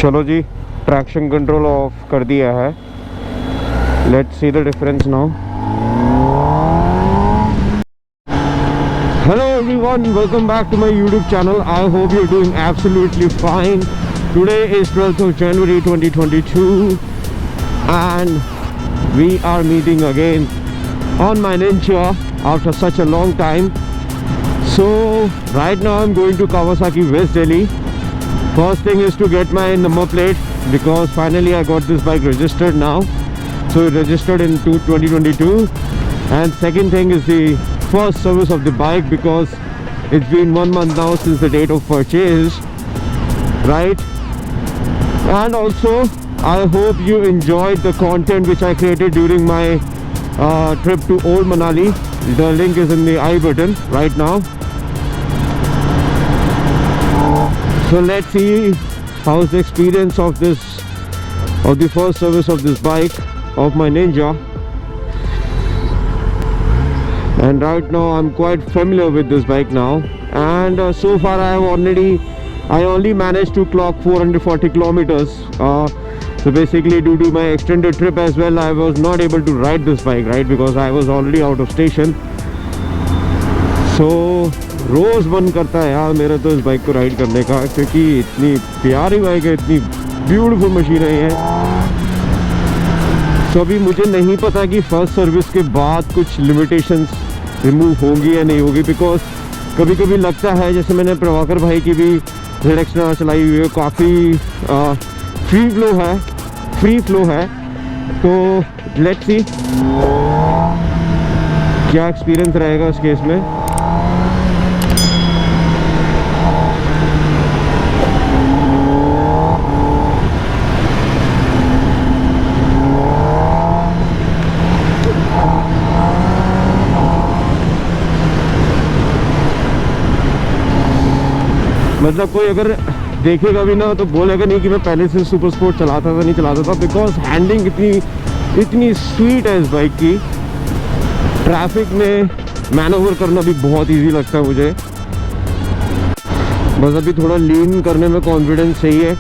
चलो जी, traction control of कर दिया है। Let's see the difference now. Hello everyone, welcome back to my YouTube channel. I hope you're doing absolutely fine. Today is 12th of January 2022 and we are meeting again on my Ninja after such a long time. So right now I'm going to Kawasaki West Delhi. First thing is to get my number plate because finally I got this bike registered now. So it registered in 2022. And second thing is the first service of the bike because it's been 1 month now since the date of purchase, right? And also I hope you enjoyed the content which I created during my trip to Old Manali. The link is in the I button right now. So let's see how's the experience of the first service of this bike of my Ninja. And right now I'm quite familiar with this bike now, and so far I only managed to clock 440 kilometers. So basically due to my extended trip as well, I was not able to ride this bike, right, because I was already out of station. So रोज़ मन करता है यार मेरा तो इस bike को ride करने का, क्योंकि इतनी प्यारी बाइक है, इतनी ब्यूटीफुल मशीन है ये। तो अभी मुझे नहीं पता कि फर्स्ट सर्विस के बाद कुछ लिमिटेशंस रिमूव होंगी या नहीं होगी, बिकॉज कभी कभी लगता है, जैसे मैंने प्रभाकर भाई की भी ZX चलाई हुई है, काफ़ी फ्री फ्लो है। तो लेट्स सी क्या एक्सपीरियंस रहेगा इस केस में। मतलब कोई अगर देखेगा भी ना तो बोलेगा नहीं कि मैं पहले से सुपर स्पोर्ट चलाता था, नहीं चलाता था, बिकॉज हैंडलिंग इतनी स्वीट है इस बाइक की। ट्रैफिक में मैनोवर करना भी बहुत इजी लगता है मुझे। बस अभी थोड़ा लीन करने में कॉन्फिडेंस चाहिए,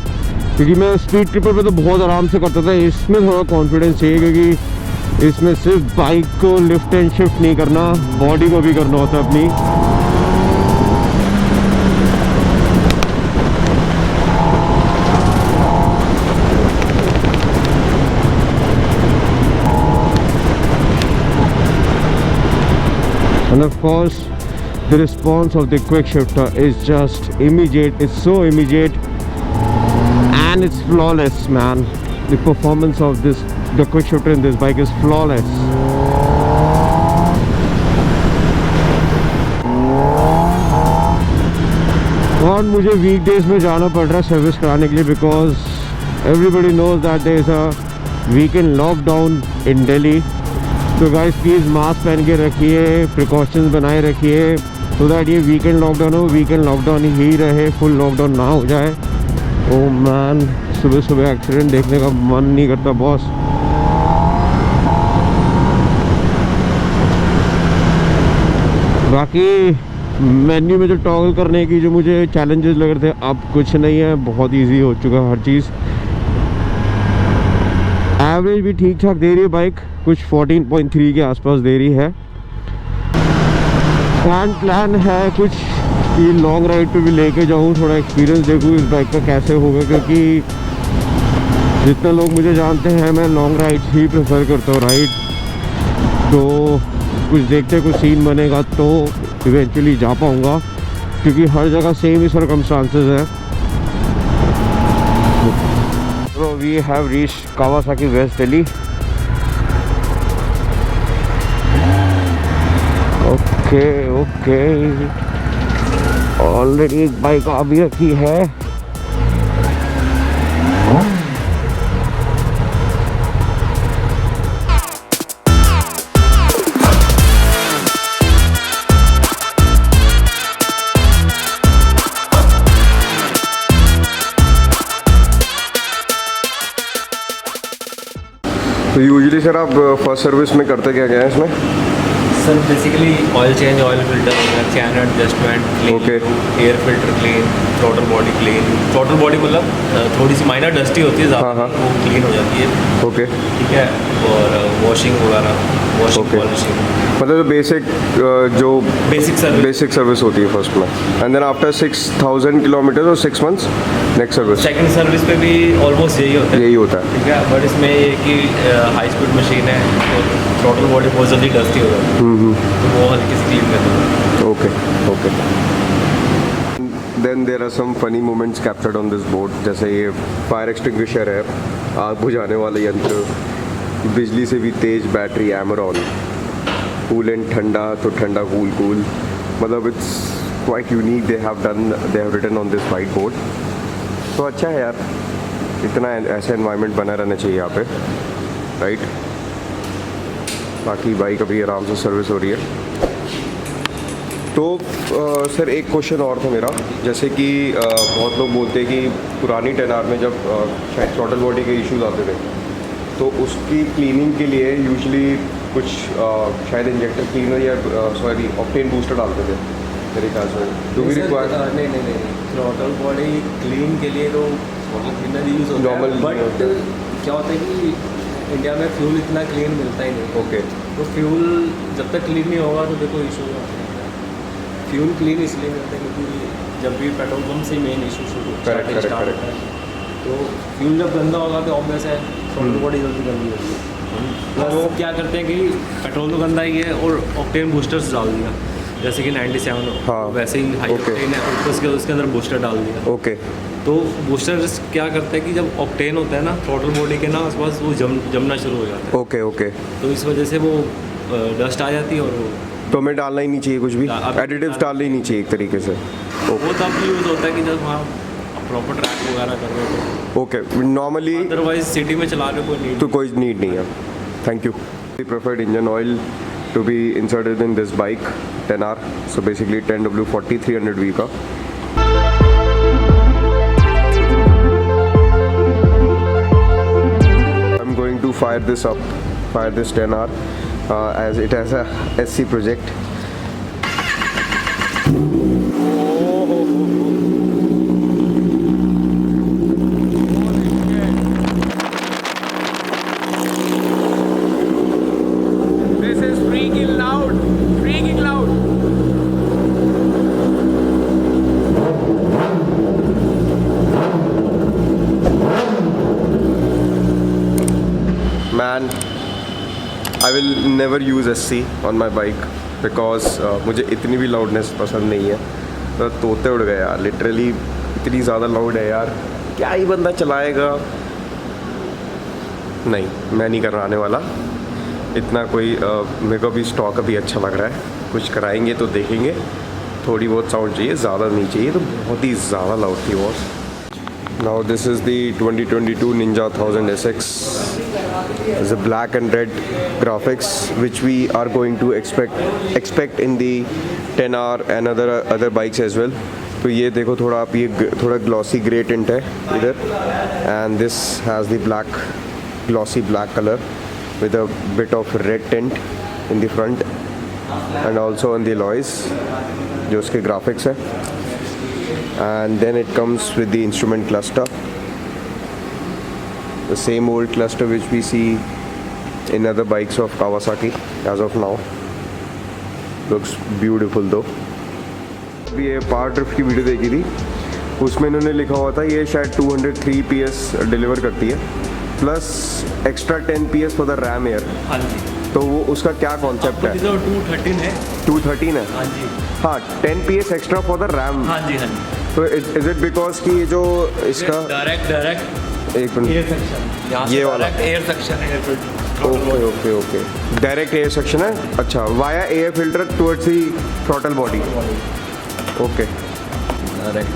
क्योंकि मैं स्पीड ट्रिपर पे तो बहुत आराम से करता था। इसमें थोड़ा कॉन्फिडेंस चाहिए, क्योंकि इसमें सिर्फ बाइक को लिफ्ट एंड शिफ्ट नहीं करना, बॉडी को भी करना होता है अपनी। And of course the response of the quick shifter is just immediate. It's so immediate and it's flawless, man. The performance of the quick shifter in this bike is flawless. और मुझे weekdays में जाना पड़ रहा है service कराने के लिए, because everybody knows that there is a weekend lockdown in Delhi. तो गाइस प्लीज़ मास्क पहन के रखिए, प्रिकॉशंस बनाए रखिए, सो दैट ये वीकेंड लॉकडाउन हो, वीकेंड लॉकडाउन ही रहे, फुल लॉकडाउन ना हो जाए। ओह मैन, सुबह सुबह एक्सीडेंट देखने का मन नहीं करता बॉस। बाकी मेन्यू में जो टॉगल करने की जो मुझे चैलेंजेस लग रहे थे, अब कुछ नहीं है, बहुत ईजी हो चुका है हर चीज़। एवरेज भी ठीक ठाक दे रही है बाइक, कुछ 14.3 के आसपास दे रही है। प्लान है कुछ कि लॉन्ग राइड पे भी लेके जाऊँ, थोड़ा एक्सपीरियंस देखूँ इस बाइक का कैसे होगा, क्योंकि जितने लोग मुझे जानते हैं मैं लॉन्ग राइड ही प्रेफर करता हूँ राइड। तो कुछ देखते कुछ सीन बनेगा तो इवेंचुअली जा पाऊँगा, क्योंकि हर जगह सेम ही सर्कमस्टांसेस है। So we have reached Kawasaki West Delhi. Okay. Already एक बाइक आ भी रखी है। तो यूजुअली सर आप फर्स्ट सर्विस में करते क्या हैं इसमें? Sir basically oil change, oil filter, chain adjustment, Okay. Air filter clean, throttle body clean. Throttle body मतलब थोड़ी सी माइनर डस्टी होती है ज़्यादा, हाँ। वो क्लीन हो जाती है, ओके, ठीक है। और वॉशिंग वगैरह, वॉशिंग Okay. पॉलिशिंग, मतलब बेसिक जो बेसिक सर्विस। सर्विस होती है फर्स्ट में, एंड देन आफ्टर 6000 किलोमीटर और 6 months next service. Second service पे भी ऑलमोस्ट यही होता है, यही होता है। ठीक है। बट इसमें ये है कि हाई स्पीड मशीन है, तो थ्रॉटल बॉडी बहुत जल्दी डस्टी हो जाती है, तो वो हल्की सी क्लीन कर देता है। Okay. Then there are some funny moments captured on this boat, जैसे ये फायर एक्सटिंग्विशर है, आग बुझाने वाला यंत्र, बिजली से भी तेज बैटरी, एमरॉन, कूलेंट ठंडा तो ठंडा कूल, मतलब it's quite unique. They have written on this white board. तो अच्छा है यार, इतना ऐसा एनवायरनमेंट बना रहना चाहिए यहाँ पे, राइट। बाकी बाइक अभी आराम से सर्विस हो रही है। तो सर एक क्वेश्चन और था मेरा, जैसे कि बहुत लोग बोलते हैं कि पुरानी 10R में जब शायद थ्रॉटल बॉडी के इश्यूज आते थे, तो उसकी क्लीनिंग के लिए यूजुअली कुछ शायद इंजेक्टर क्लीनर या सॉरी ऑक्टेन बूस्टर डालते थे मेरे ख्याल से। Do we require? नहीं, थ्रॉटल बॉडी क्लीन के लिए तो थ्रॉटल क्लीनर यूज़ होता है, Normal बट क्या होता है कि इंडिया में फ्यूल इतना क्लीन मिलता ही नहीं। ओके, तो फ्यूल जब तक क्लीन नहीं होगा तो देखो इशू आता है। फ्यूल क्लीन इसलिए करते हैं क्योंकि जब भी पेट्रोल पंप से मेन इशू शुरू Correct. होता है, तो फ्यूल जब गंदा होगा तो ऑब्वियस है थ्रॉटल बॉडी जल्दी गंदी होती है। प्लस वो क्या करते हैं कि पेट्रोल तो गंदा ही है और ऑक्टेन बूस्टर्स डाल दिया, जैसे कि 97 हाँ, वैसे ही हाई okay. ऑक्टेन है, उसके अंदर बूस्टर डाल दिया। ओके, तो बूस्टर्स क्या करते हैं कि जब ऑक्टेन होता है ना थ्रॉटल बॉडी के ना आसपास, वो जमना शुरू हो जाता है, ओके। तो इस वजह से वो डस्ट आ जाती है और वो तो हमें डालना ही नहीं चाहिए कुछ भी, एडिटिव्स डालना ही नहीं चाहिए एक तरीके से। वो तब यूज़ होता है कि जब वहाँ प्रॉपर ट्रैक वगैरह कर रहे हो, ओके, नॉर्मली अदरवाइज सिटी में चला रहे कोई नीड तो कोई नीड नहीं है। Thank you. Preferred engine oil to be inserted in this bike 10R, so basically 10W40 300V का। I'm going to fire this 10R as it has a SC project. This is freaking loud. Man, I will never use SC on my bike because मुझे इतनी भी loudness पसंद नहीं है। तो तोते उड़ गए यार, लिटरली इतनी ज़्यादा लाउड है यार, क्या ही बंदा चलाएगा। नहीं, मैं नहीं करवाने वाला इतना कोई। मेरे को भी स्टॉक अभी अच्छा लग रहा है, कुछ कराएंगे तो देखेंगे। थोड़ी बहुत साउंड चाहिए, ज़्यादा नहीं चाहिए, तो बहुत ही ज़्यादा लाउड थी वो। Now this is the 2022 Ninja 1000 SX. It's a black and red graphics which we are going to expect in the 10R and other bikes as well. तो ये देखो थोड़ा आप ये थोड़ा glossy grey tint है इधर, and this has the glossy black color with a bit of red tint in the front and also on the alloys जो उसके graphics है. And then it comes with the instrument cluster, the same old cluster which we see in other bikes of Kawasaki as of now. Looks beautiful though. अभी ये power drift की video देखी थी, उसमें इन्होंने लिखा हुआ था ये शायद 203 PS डिलीवर करती है plus extra 10 PS for the RAM air. हाँ जी, तो वो उसका क्या कॉन्सेप्ट है? 213 है। 213 है, हाँ जी, हाँ, 10 PS extra for the RAM. हाँ जी। तो इज इट बिकॉज कि ये जो इसका डायरेक्ट एक मिनट, एयर सेक्शन, ये वाला एयर सेक्शन है, ओके डायरेक्ट एयर सेक्शन है, अच्छा, via air filter towards the throttle body. Okay, direct,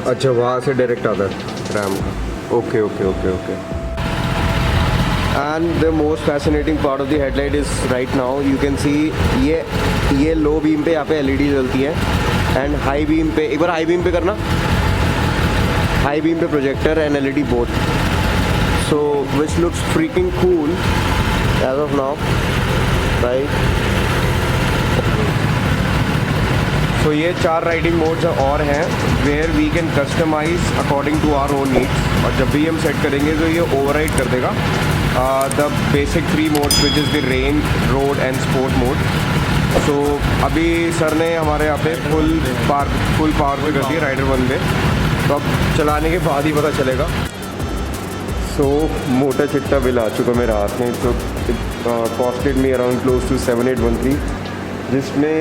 अच्छा, वहाँ से डायरेक्ट आता है RAM. Okay. And the most fascinating part of the headlight is right now you can see ये low beam पे यहाँ पे LED जलती है, एंड हाई बीम पे, एक बार हाई बीम पे करना, हाई बीम पे projector and LED both, so which looks freaking cool as of now, right. तो ये 4 राइडिंग मोड्स और हैं where we can customize according to our own needs, और जब भी हम सेट करेंगे तो ये ओवरराइड कर देगा the basic 3 modes which is the rain, road and sport mode. So अभी सर ने हमारे यहाँ पे फुल पावर पे कर दिया राइडर 1 पे, तो अब चलाने के बाद ही पता चलेगा। सो मोटा चिट्टा बिल आ चुका मेरे हाथ में, तो costed me around close to 7813, जिसमें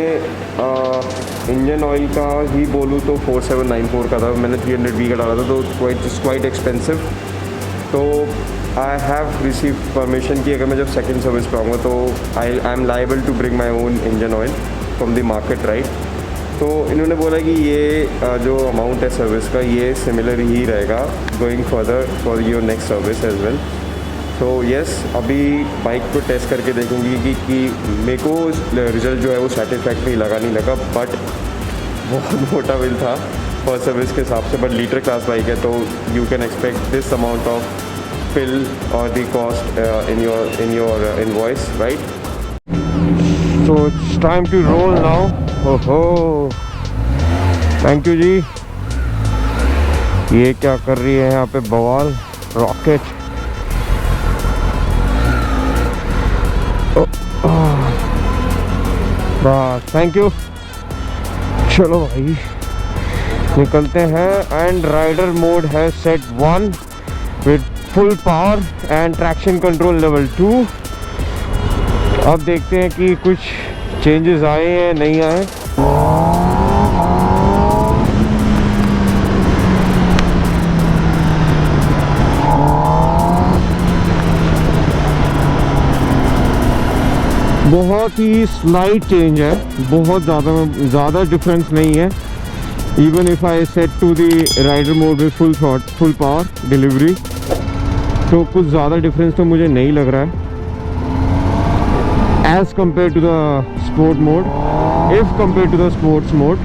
इंजन ऑयल का ही बोलूँ तो 4794 का था। मैंने 300V का डाला था, तो क्वाइट एक्सपेंसिव। तो आई हैव रिसीव परमिशन कि अगर मैं जब सेकेंड सर्विस पे आऊँगा तो I am liable to bring my own engine oil from the market, right. तो इन्होंने बोला कि ये जो अमाउंट है सर्विस का ये सिमिलर ही रहेगा going further for your next service as well. तो यस, अभी बाइक को टेस्ट करके देखेंगे कि मेरे को रिज़ल्ट जो है वो सेटिस्फैक्ट्री लगा नहीं लगा, बट बहुत मोटा बिल था फर्स्ट सर्विस के हिसाब से। बट लीटर क्लास बाइक है तो you can expect this amount of fill or the cost in your invoice, right? So it's time to roll now. Oh, thank you जी। ये क्या कर रही है यहाँ पे बवाल रॉकेट। बस थैंक यू। चलो भाई निकलते हैं। एंड राइडर मोड है set 1 with full power and traction control level 2। अब देखते हैं कि कुछ चेंजेस आए हैं नहीं आए। बहुत ही स्लाइट चेंज है, बहुत ज़्यादा डिफरेंस नहीं है। Even if I set to the rider mode में फुल पावर डिलीवरी, तो कुछ ज़्यादा डिफरेंस तो मुझे नहीं लग रहा है as compare to the sport mode, if compare to the sports mode.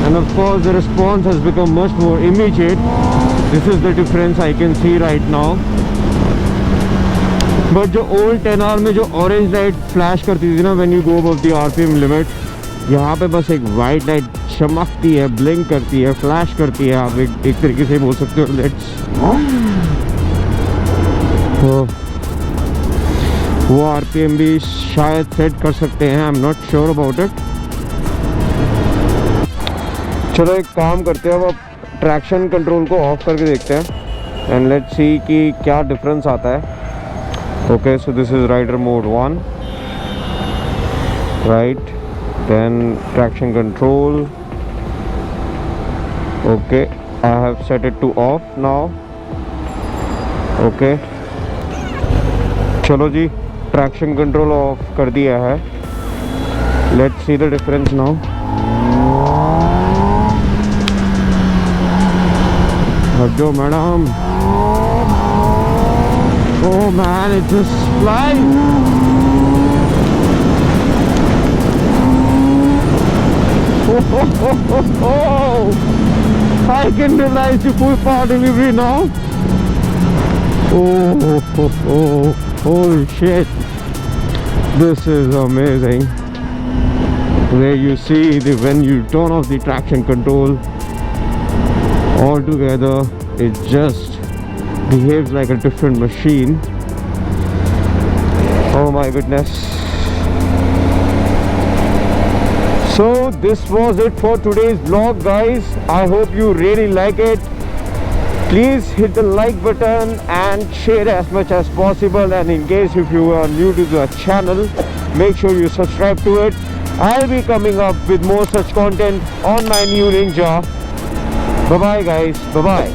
And of course the response has become much more immediate. This is the difference I can see right now. But जो old 10R में जो orange light flash करती थी ना when you go above the RPM limit, यहाँ पे बस एक वाइट लाइट चमकती है, ब्लिंक करती है, फ्लैश करती है। आप एक तरीके से बोल सकते हो लेट्स। तो वो RPM भी शायद सेट कर सकते हैं, I am not sure about it. चलो एक काम करते हैं, अब ट्रैक्शन कंट्रोल को ऑफ करके देखते हैं एंड लेट्स सी कि क्या डिफरेंस आता है। Okay, so this is rider mode 1, right, then traction control. Okay, I have set it to off now. Okay, चलो जी traction control off कर दिया है। Let's see the difference now. हटो madam. Oh man, it just flies. I can realize the full power delivery now. Holy shit, this is amazing. Where you see when you turn off the traction control altogether, it just behaves like a different machine. Oh my goodness. So this was it for today's vlog, guys. I hope you really like it. Please hit the like button and share as much as possible, and in case if you are new to the channel, make sure you subscribe to it. I'll be coming up with more such content on my new Ninja. Bye bye guys, bye bye.